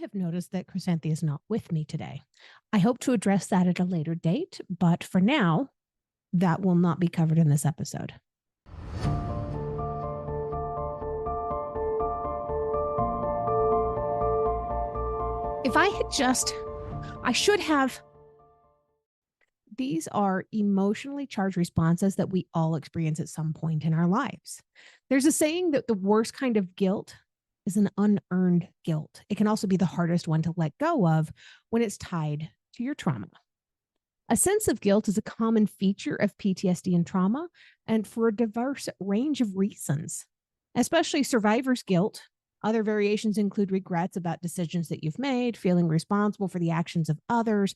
have noticed that Chrysanthi is not with me today. I hope to address that at a later date, but for now, that will not be covered in this episode. If I had just, I should have. These are emotionally charged responses that we all experience at some point in our lives. There's a saying that the worst kind of guilt is an unearned guilt. It can also be the hardest one to let go of when it's tied to your trauma. A sense of guilt is a common feature of PTSD and trauma, and for a diverse range of reasons, especially survivor's guilt. Other variations include regrets about decisions that you've made, feeling responsible for the actions of others,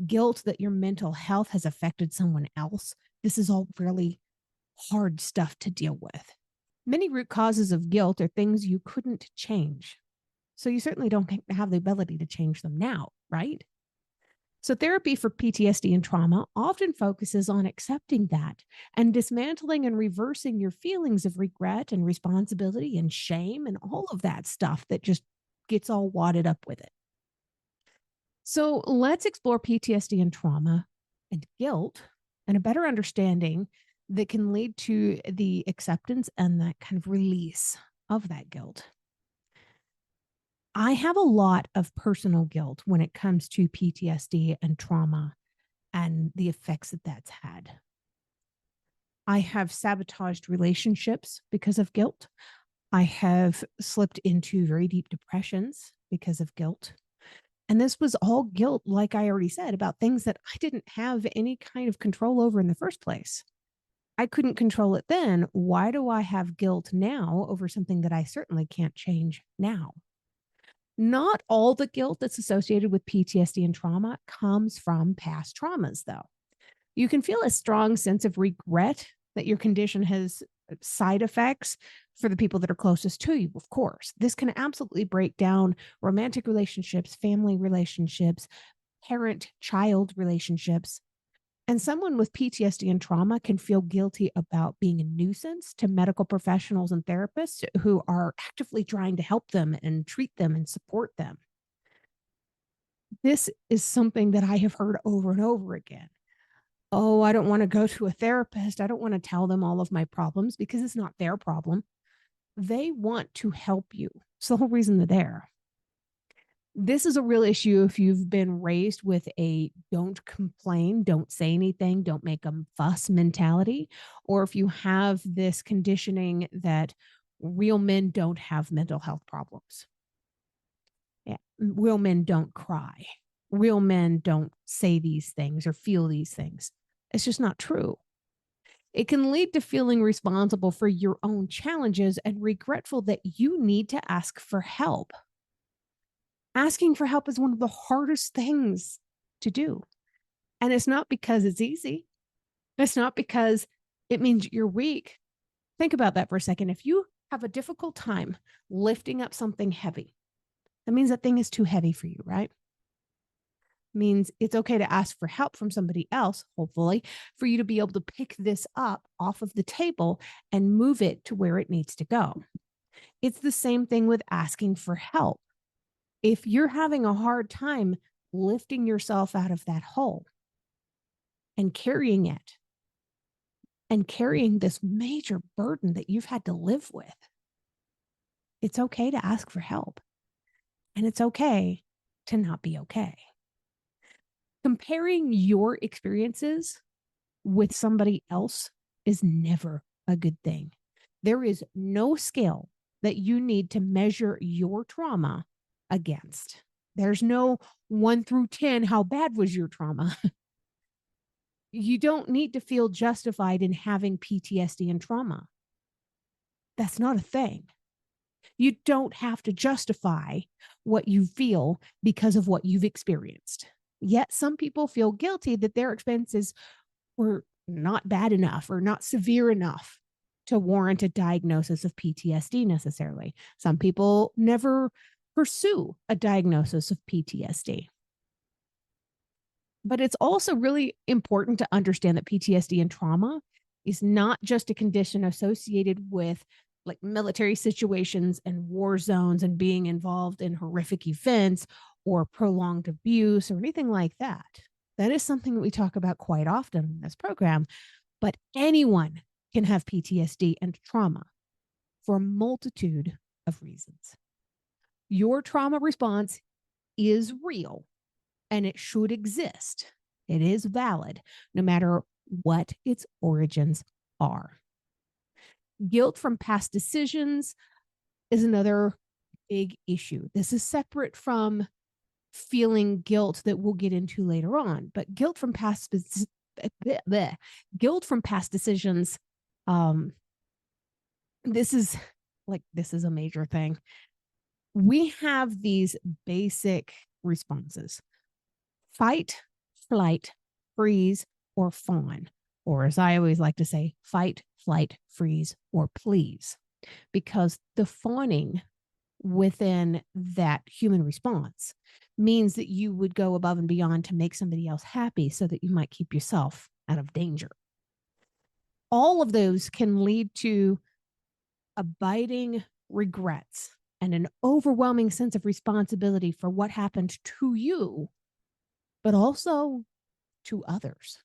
guilt that your mental health has affected someone else. This is all really hard stuff to deal with. Many root causes of guilt are things you couldn't change. So you certainly don't have the ability to change them now, right? So therapy for PTSD and trauma often focuses on accepting that and dismantling and reversing your feelings of regret and responsibility and shame and all of that stuff that just gets all wadded up with it. So let's explore PTSD and trauma and guilt and a better understanding that can lead to the acceptance and that kind of release of that guilt. I have a lot of personal guilt when it comes to PTSD and trauma and the effects that that's had. I have sabotaged relationships because of guilt. I have slipped into very deep depressions because of guilt. And this was all guilt, like I already said, about things that I didn't have any kind of control over in the first place. I couldn't control it then. Why do I have guilt now over something that I certainly can't change now? Not all the guilt that's associated with PTSD and trauma comes from past traumas, though. You can feel a strong sense of regret that your condition has side effects for the people that are closest to you, of course. This can absolutely break down romantic relationships, family relationships, parent child relationships. And someone with PTSD and trauma can feel guilty about being a nuisance to medical professionals and therapists who are actively trying to help them and treat them and support them. This is something that I have heard over and over again. Oh, I don't want to go to a therapist. I don't want to tell them all of my problems because it's not their problem. They want to help you. It's the whole reason they're there. This is a real issue if you've been raised with a don't complain, don't say anything, don't make a fuss mentality, or if you have this conditioning that real men don't have mental health problems. Yeah, real men don't cry. Real men don't say these things or feel these things. It's just not true. It can lead to feeling responsible for your own challenges and regretful that you need to ask for help. Asking for help is one of the hardest things to do. And it's not because it's easy. It's not because it means you're weak. Think about that for a second. If you have a difficult time lifting up something heavy, that means that thing is too heavy for you, right? Means it's okay to ask for help from somebody else, hopefully, for you to be able to pick this up off of the table and move it to where it needs to go. It's the same thing with asking for help. If you're having a hard time lifting yourself out of that hole and carrying it and carrying this major burden that you've had to live with, it's okay to ask for help. And it's okay to not be okay. Comparing your experiences with somebody else is never a good thing. There is no scale that you need to measure your trauma against. There's no 1 through 10, how bad was your trauma? You don't need to feel justified in having PTSD and trauma. That's not a thing. You don't have to justify what you feel because of what you've experienced. Yet some people feel guilty that their expenses were not bad enough or not severe enough to warrant a diagnosis of PTSD necessarily. Some people never pursue a diagnosis of PTSD. But it's also really important to understand that PTSD and trauma is not just a condition associated with like military situations and war zones and being involved in horrific events or prolonged abuse or anything like that. That is something that we talk about quite often in this program, but anyone can have PTSD and trauma for a multitude of reasons. Your trauma response is real and it should exist. It is valid no matter what its origins are. Guilt from past decisions is another big issue. This is separate from feeling guilt that we'll get into later on, but guilt from past decisions, this is a major thing. We have these basic responses: fight, flight, freeze, or fawn, or as I always like to say, fight, flight, freeze, or please, because the fawning within that human response means that you would go above and beyond to make somebody else happy so that you might keep yourself out of danger. All of those can lead to abiding regrets and an overwhelming sense of responsibility for what happened to you, but also to others.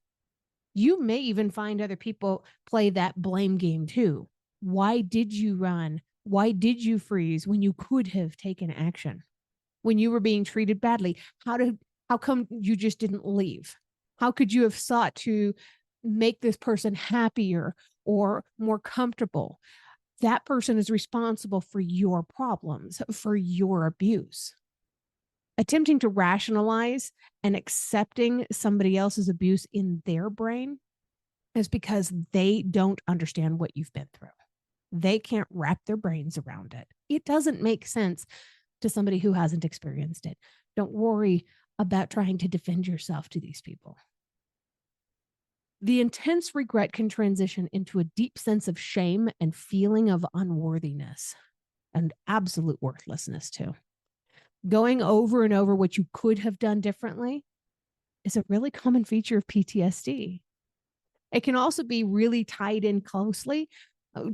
You may even find other people play that blame game too. Why did you run? Why did you freeze when you could have taken action? When you were being treated badly, how come you just didn't leave? How could you have sought to make this person happier or more comfortable? That person is responsible for your problems, for your abuse. Attempting to rationalize and accepting somebody else's abuse in their brain is because they don't understand what you've been through. They can't wrap their brains around it. It doesn't make sense to somebody who hasn't experienced it. Don't worry about trying to defend yourself to these people. The intense regret can transition into a deep sense of shame and feeling of unworthiness and absolute worthlessness too. Going over and over what you could have done differently is a really common feature of PTSD. It can also be really tied in closely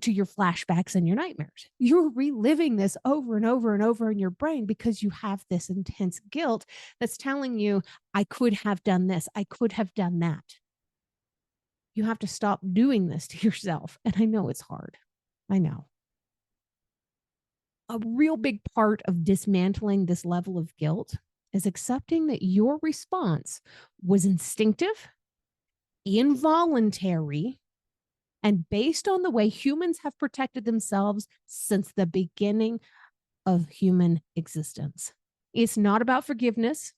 to your flashbacks and your nightmares. You're reliving this over and over and over in your brain because you have this intense guilt that's telling you, I could have done this, I could have done that. You have to stop doing this to yourself. And I know it's hard. I know. A real big part of dismantling this level of guilt is accepting that your response was instinctive, involuntary, and based on the way humans have protected themselves since the beginning of human existence. It's not about forgiveness,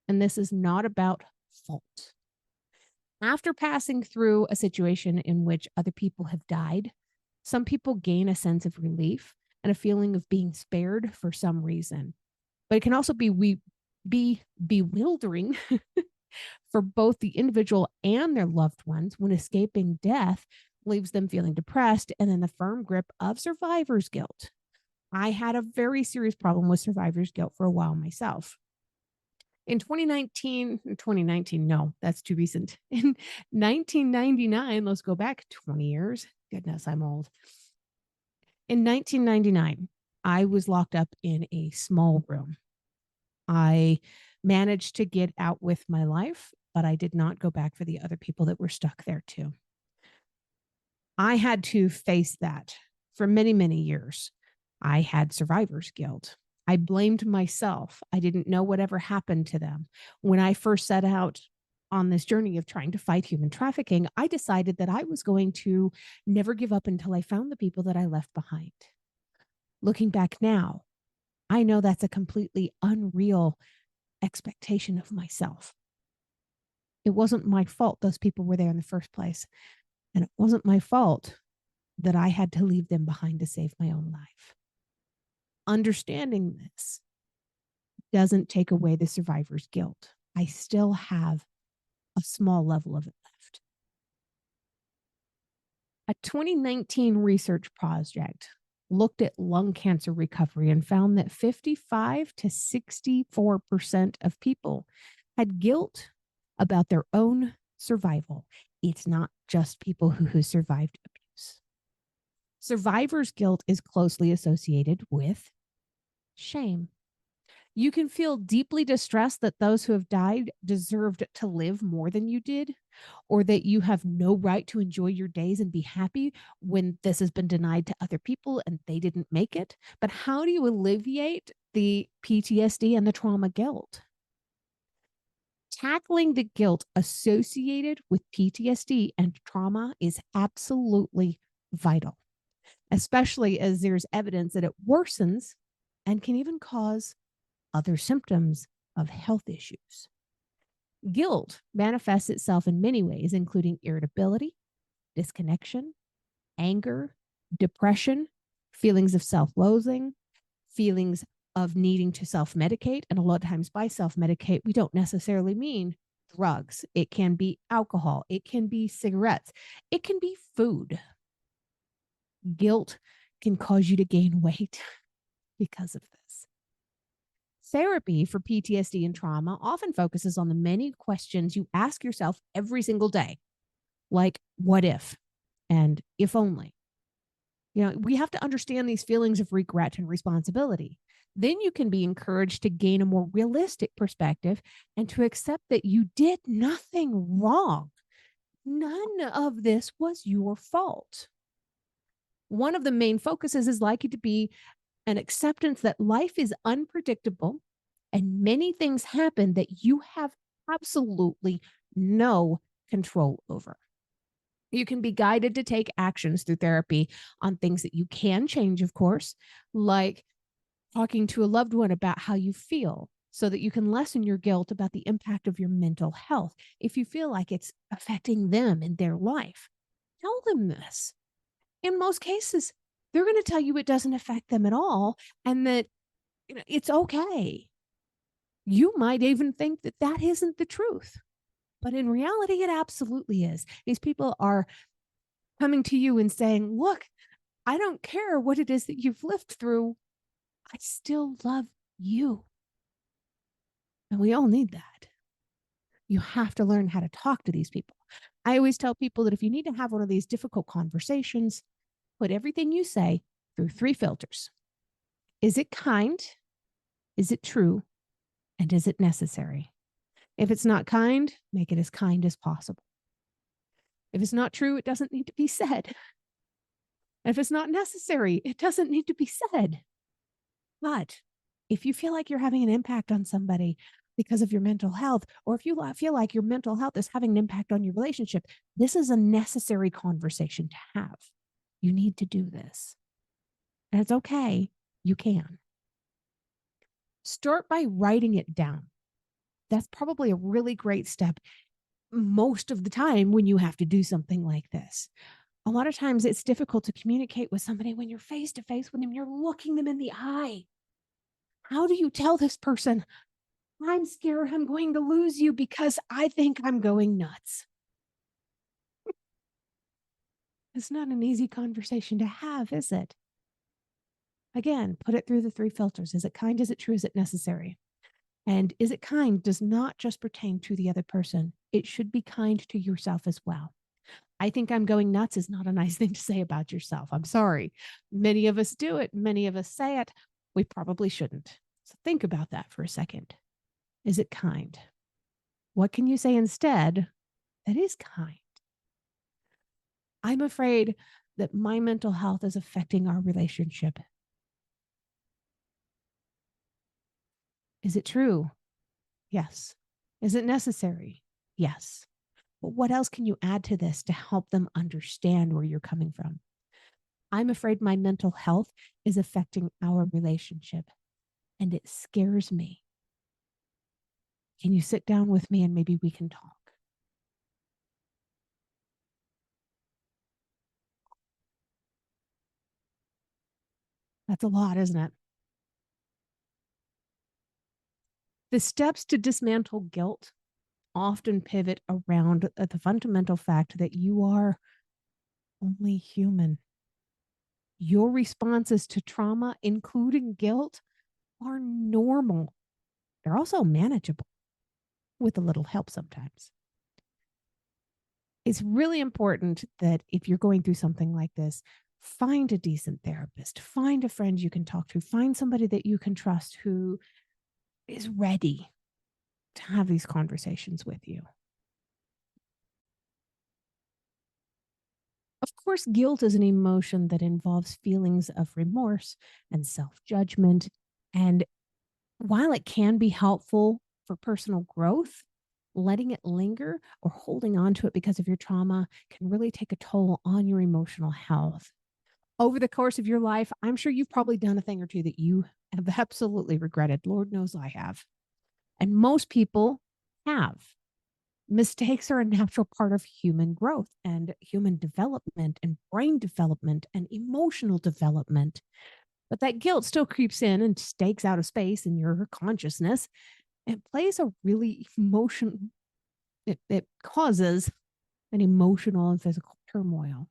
and this is not about fault. After passing through a situation in which other people have died, some people gain a sense of relief and a feeling of being spared for some reason. But it can also be bewildering for both the individual and their loved ones when escaping death leaves them feeling depressed and in the firm grip of survivor's guilt. I had a very serious problem with survivor's guilt for a while myself. In 2019, no, that's too recent. In 1999, let's go back 20 years. Goodness, I'm old. In 1999, I was locked up in a small room. I managed to get out with my life, but I did not go back for the other people that were stuck there too. I had to face that for many, many years. I had survivor's guilt. I blamed myself. I didn't know whatever happened to them. When I first set out on this journey of trying to fight human trafficking, I decided that I was going to never give up until I found the people that I left behind. Looking back now, I know that's a completely unreal expectation of myself. It wasn't my fault those people were there in the first place. And it wasn't my fault that I had to leave them behind to save my own life. Understanding this doesn't take away the survivor's guilt. I still have a small level of it left. A 2019 research project looked at lung cancer recovery and found that 55 to 64% of people had guilt about their own survival. It's not just people who survived abuse. Survivor's guilt is closely associated with shame. You can feel deeply distressed that those who have died deserved to live more than you did, or that you have no right to enjoy your days and be happy when this has been denied to other people and they didn't make it. But how do you alleviate the PTSD and the trauma guilt? Tackling the guilt associated with PTSD and trauma is absolutely vital, especially as there's evidence that it worsens and can even cause other symptoms of health issues. Guilt manifests itself in many ways, including irritability, disconnection, anger, depression, feelings of self loathing, feelings of needing to self medicate. And a lot of times, by self medicate, we don't necessarily mean drugs. It can be alcohol, it can be cigarettes, it can be food. Guilt can cause you to gain weight because of this. Therapy for PTSD and trauma often focuses on the many questions you ask yourself every single day, like what if and if only. We have to understand these feelings of regret and responsibility. Then you can be encouraged to gain a more realistic perspective and to accept that you did nothing wrong. None of this was your fault. One of the main focuses is likely to be an acceptance that life is unpredictable and many things happen that you have absolutely no control over. You can be guided to take actions through therapy on things that you can change, of course, like talking to a loved one about how you feel so that you can lessen your guilt about the impact of your mental health. If you feel like it's affecting them in their life, tell them this. In most cases, they're going to tell you it doesn't affect them at all and that it's okay. You might even think that that isn't the truth, but in reality, it absolutely is. These people are coming to you and saying, look, I don't care what it is that you've lived through. I still love you. And we all need that. You have to learn how to talk to these people. I always tell people that if you need to have one of these difficult conversations, put everything you say through 3 filters. Is it kind? Is it true? And is it necessary? If it's not kind, make it as kind as possible. If it's not true, it doesn't need to be said. If it's not necessary, it doesn't need to be said. But if you feel like you're having an impact on somebody because of your mental health, or if you feel like your mental health is having an impact on your relationship, this is a necessary conversation to have. You need to do this. And it's okay. You can. Start by writing it down. That's probably a really great step most of the time when you have to do something like this. A lot of times it's difficult to communicate with somebody when you're face to face with them, you're looking them in the eye. How do you tell this person, I'm scared I'm going to lose you because I think I'm going nuts? It's not an easy conversation to have, is it? Again, put it through the 3 filters. Is it kind? Is it true? Is it necessary? And is it kind does not just pertain to the other person. It should be kind to yourself as well. I think I'm going nuts is not a nice thing to say about yourself. I'm sorry. Many of us do it. Many of us say it. We probably shouldn't. So think about that for a second. Is it kind? What can you say instead that is kind? I'm afraid that my mental health is affecting our relationship. Is it true? Yes. Is it necessary? Yes. But what else can you add to this to help them understand where you're coming from? I'm afraid my mental health is affecting our relationship and it scares me. Can you sit down with me and maybe we can talk? That's a lot, isn't it? The steps to dismantle guilt often pivot around the fundamental fact that you are only human. Your responses to trauma, including guilt, are normal. They're also manageable with a little help sometimes. It's really important that if you're going through something like this, Find a decent therapist, find a friend you can talk to, find somebody that you can trust who is ready to have these conversations with you. Of course, guilt is an emotion that involves feelings of remorse and self judgment. And while it can be helpful for personal growth, letting it linger or holding on to it because of your trauma can really take a toll on your emotional health. Over the course of your life, I'm sure you've probably done a thing or two that you have absolutely regretted. Lord knows I have. And most people have. Mistakes are a natural part of human growth and human development and brain development and emotional development. But that guilt still creeps in and stakes out a space in your consciousness. It plays a really it causes an emotional and physical turmoil.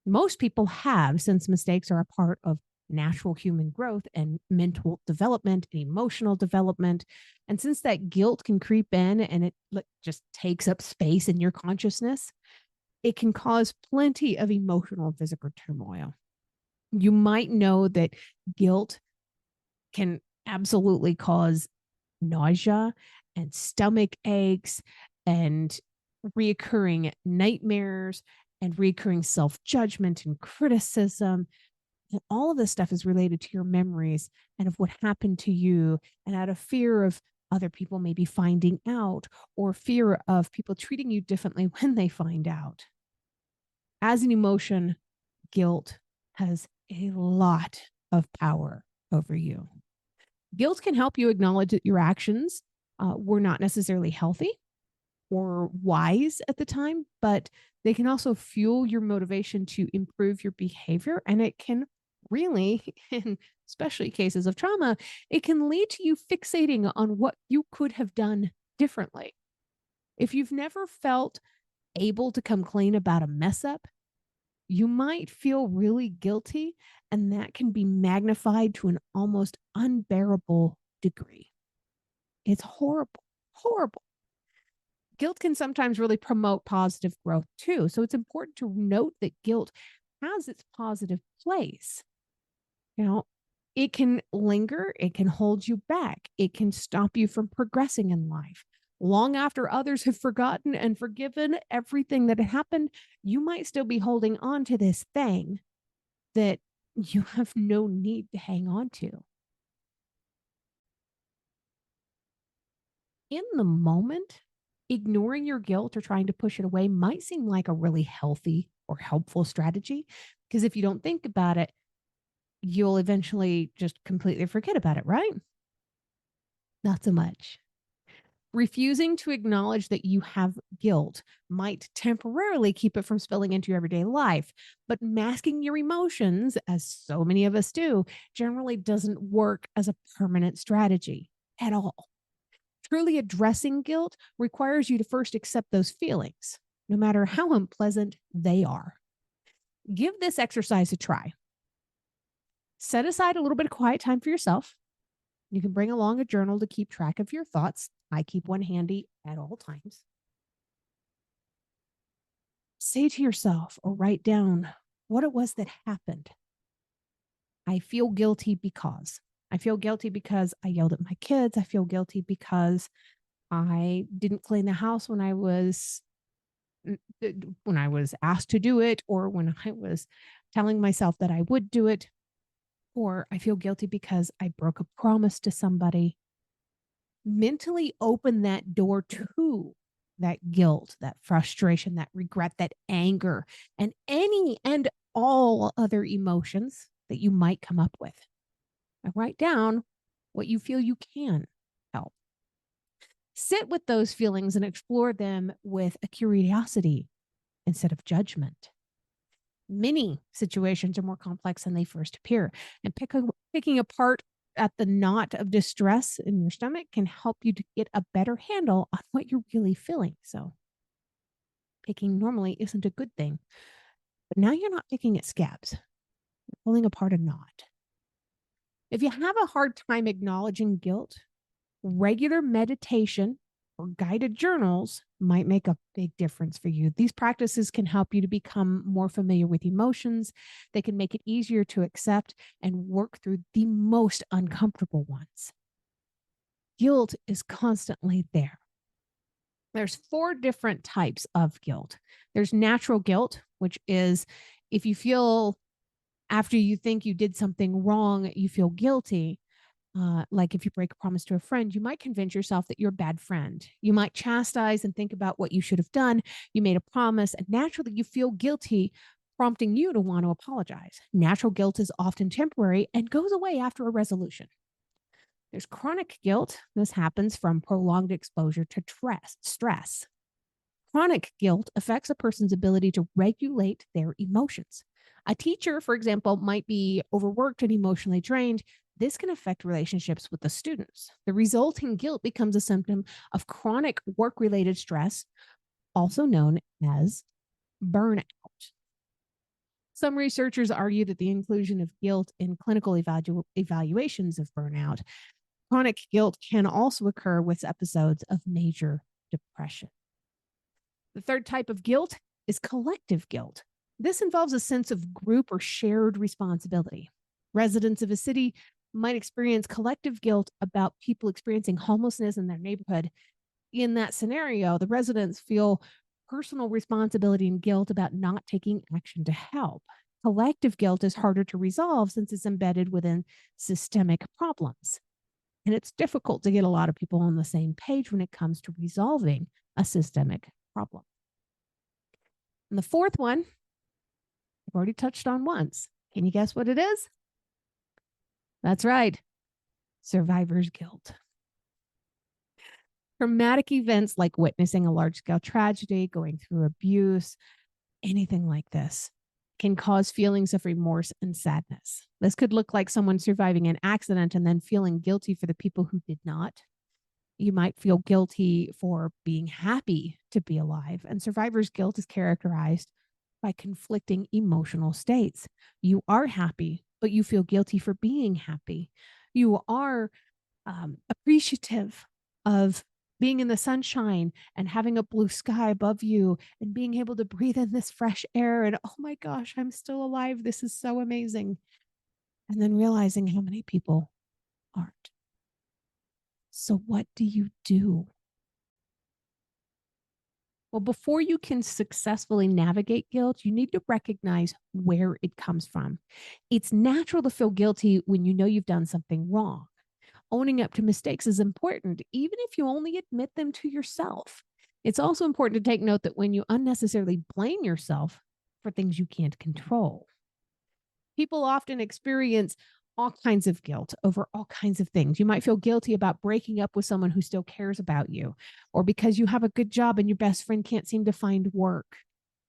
Most people have, since mistakes are a part of natural human growth and mental development and emotional development. And since that guilt can creep in and it just takes up space in your consciousness, it can cause plenty of emotional and physical turmoil. You might know that guilt can absolutely cause nausea and stomach aches and reoccurring nightmares and reoccurring self judgment and criticism. And all of this stuff is related to your memories and of what happened to you, and out of fear of other people maybe finding out, or fear of people treating you differently when they find out. As an emotion, guilt has a lot of power over you. Guilt can help you acknowledge that your actions were not necessarily healthy or wise at the time, but they can also fuel your motivation to improve your behavior. And it can really, in especially cases of trauma, it can lead to you fixating on what you could have done differently. If you've never felt able to come clean about a mess up, you might feel really guilty, and that can be magnified to an almost unbearable degree. It's horrible, horrible. Guilt can sometimes really promote positive growth too. So it's important to note that guilt has its positive place. You know, it can linger, it can hold you back, it can stop you from progressing in life. Long after others have forgotten and forgiven everything that had happened, you might still be holding on to this thing that you have no need to hang on to. In the moment, ignoring your guilt or trying to push it away might seem like a really healthy or helpful strategy, because if you don't think about it, you'll eventually just completely forget about it, right? Not so much. Refusing to acknowledge that you have guilt might temporarily keep it from spilling into your everyday life, but masking your emotions, as so many of us do, generally doesn't work as a permanent strategy at all. Truly addressing guilt requires you to first accept those feelings, no matter how unpleasant they are. Give this exercise a try. Set aside a little bit of quiet time for yourself. You can bring along a journal to keep track of your thoughts. I keep one handy at all times. Say to yourself or write down what it was that happened. I feel guilty because. I feel guilty because I yelled at my kids. I feel guilty because I didn't clean the house when I was asked to do it, or when I was telling myself that I would do it, or I feel guilty because I broke a promise to somebody. Mentally open that door to that guilt, that frustration, that regret, that anger, and any and all other emotions that you might come up with. And write down what you feel you can help. Sit with those feelings and explore them with a curiosity instead of judgment. Many situations are more complex than they first appear, and picking apart at the knot of distress in your stomach can help you to get a better handle on what you're really feeling. So, picking normally isn't a good thing, but now you're not picking at scabs, you're pulling apart a knot. If you have a hard time acknowledging guilt, regular meditation or guided journals might make a big difference for you. These practices can help you to become more familiar with emotions. They can make it easier to accept and work through the most uncomfortable ones. Guilt is constantly there. There's 4 different types of guilt. There's natural guilt, which is if you feel after you think you did something wrong, you feel guilty. Like if you break a promise to a friend, you might convince yourself that you're a bad friend. You might chastise and think about what you should have done. You made a promise, and naturally you feel guilty, prompting you to want to apologize. Natural guilt is often temporary and goes away after a resolution. There's chronic guilt. This happens from prolonged exposure to stress. Chronic guilt affects a person's ability to regulate their emotions. A teacher, for example, might be overworked and emotionally drained. This can affect relationships with the students. The resulting guilt becomes a symptom of chronic work related stress, also known as burnout. Some researchers argue that the inclusion of guilt in clinical evaluations of burnout, chronic guilt can also occur with episodes of major depression. The third type of guilt is collective guilt. This involves a sense of group or shared responsibility. Residents of a city might experience collective guilt about people experiencing homelessness in their neighborhood. In that scenario, the residents feel personal responsibility and guilt about not taking action to help. Collective guilt is harder to resolve since it's embedded within systemic problems. And it's difficult to get a lot of people on the same page when it comes to resolving a systemic problem. And the fourth one, I've already touched on once. Can you guess what it is? That's right. Survivor's guilt. Traumatic events like witnessing a large scale tragedy, going through abuse, anything like this can cause feelings of remorse and sadness. This could look like someone surviving an accident and then feeling guilty for the people who did not. You might feel guilty for being happy to be alive. And survivor's guilt is characterized by conflicting emotional states. You are happy, but you feel guilty for being happy. You are appreciative of being in the sunshine and having a blue sky above you and being able to breathe in this fresh air. And oh my gosh, I'm still alive. This is so amazing. And then realizing how many people aren't. So, what do you do? Well, before you can successfully navigate guilt, you need to recognize where it comes from. It's natural to feel guilty when you know you've done something wrong. Owning up to mistakes is important, even if you only admit them to yourself. It's also important to take note that when you unnecessarily blame yourself for things you can't control, people often experience all kinds of guilt over all kinds of things. You might feel guilty about breaking up with someone who still cares about you, or because you have a good job and your best friend can't seem to find work.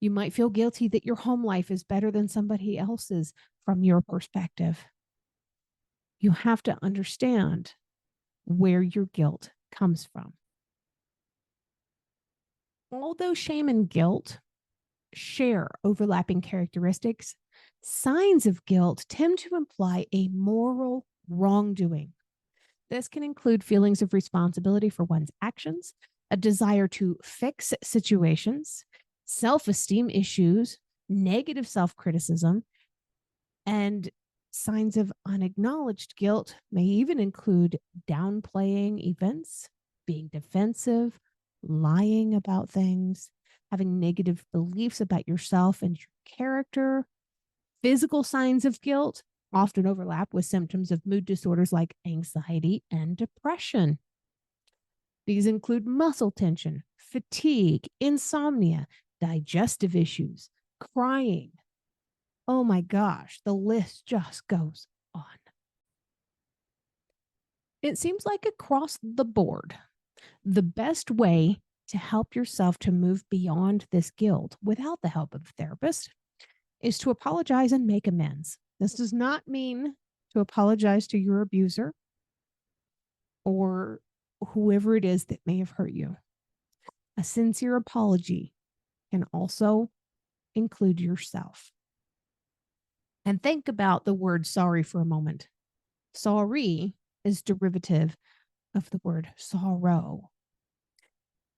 You might feel guilty that your home life is better than somebody else's from your perspective. You have to understand where your guilt comes from. Although shame and guilt share overlapping characteristics, signs of guilt tend to imply a moral wrongdoing. This can include feelings of responsibility for one's actions, a desire to fix situations, self esteem issues, negative self criticism, and signs of unacknowledged guilt may even include downplaying events, being defensive, lying about things, having negative beliefs about yourself and your character. Physical signs of guilt often overlap with symptoms of mood disorders like anxiety and depression. These include muscle tension, fatigue, insomnia, digestive issues, crying. Oh my gosh, the list just goes on. It seems like across the board, the best way to help yourself to move beyond this guilt without the help of a therapist is to apologize and make amends. This does not mean to apologize to your abuser or whoever it is that may have hurt you. A sincere apology can also include yourself. And think about the word sorry for a moment. Sorry is derivative of the word sorrow.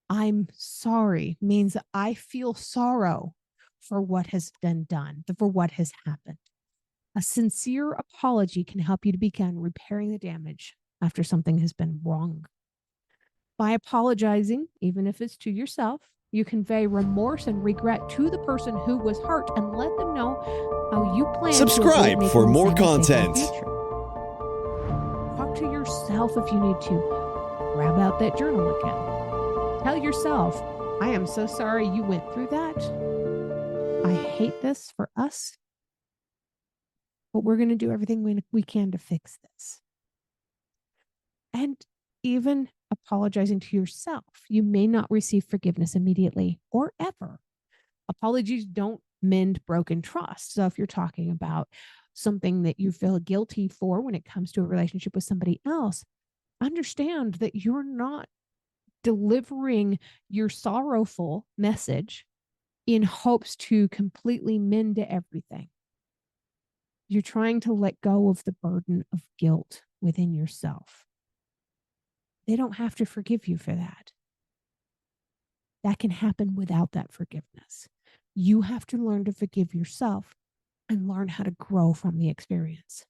I'm sorry means I feel sorrow for what has been done, for what has happened. A sincere apology can help you to begin repairing the damage after something has been wrong. By apologizing, even if it's to yourself, you convey remorse and regret to the person who was hurt and let them know how you plan to avoid Subscribe making for the more same mistake in the content. future. Talk to yourself if you need to. Grab out that journal again. Tell yourself, I am so sorry you went through that. I hate this for us, but we're going to do everything we can to fix this. And even apologizing to yourself, you may not receive forgiveness immediately or ever. Apologies don't mend broken trust. So if you're talking about something that you feel guilty for when it comes to a relationship with somebody else, understand that you're not delivering your sorrowful message in hopes to completely mend everything. You're trying to let go of the burden of guilt within yourself. They don't have to forgive you for that. That can happen without that forgiveness. You have to learn to forgive yourself and learn how to grow from the experience.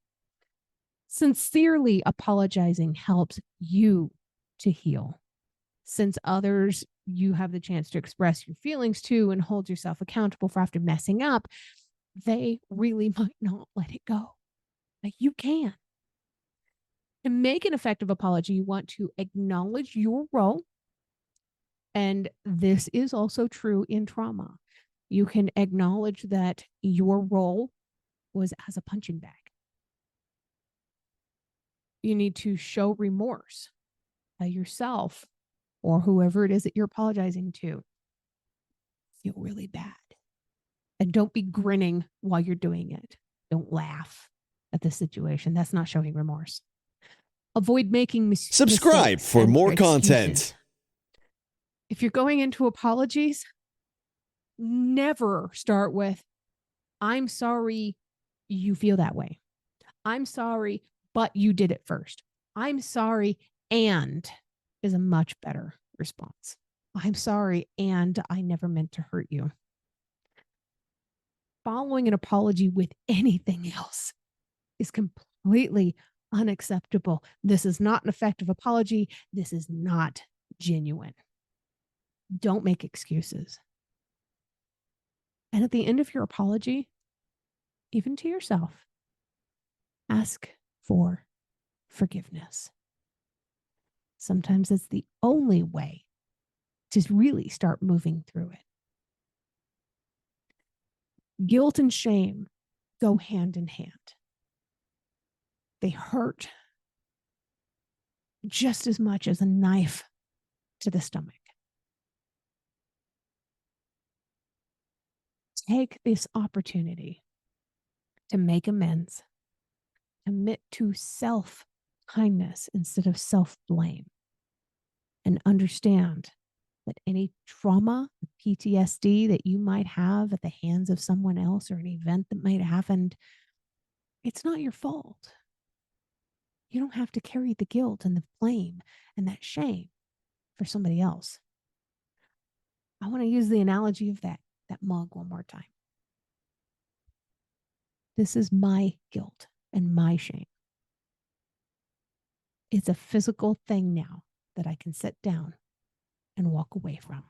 Sincerely apologizing helps you to heal. Since others you have the chance to express your feelings to and hold yourself accountable for after messing up, they really might not let it go. But you can. To make an effective apology, you want to acknowledge your role. And this is also true in trauma. You can acknowledge that your role was as a punching bag. You need to show remorse by yourself or whoever it is that you're apologizing to. Feel really bad. And don't be grinning while you're doing it. Don't laugh at the situation. That's not showing remorse. Avoid making Subscribe mistakes for and more excuses. content. If you're going into apologies, never start with, I'm sorry you feel that way. I'm sorry, but you did it first. I'm sorry, and is a much better response. I'm sorry, and I never meant to hurt you. Following an apology with anything else is completely unacceptable. This is not an effective apology. This is not genuine. Don't make excuses. And at the end of your apology, even to yourself, ask for forgiveness. Sometimes it's the only way to really start moving through it. Guilt and shame go hand in hand. They hurt just as much as a knife to the stomach. Take this opportunity to make amends, commit to self-kindness instead of self-blame, and understand that any trauma, PTSD that you might have at the hands of someone else or an event that might have happened, it's not your fault. You don't have to carry the guilt and the blame and that shame for somebody else. I want to use the analogy of that mug one more time. This is my guilt and my shame. It's a physical thing now that I can sit down and walk away from.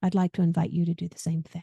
I'd like to invite you to do the same thing.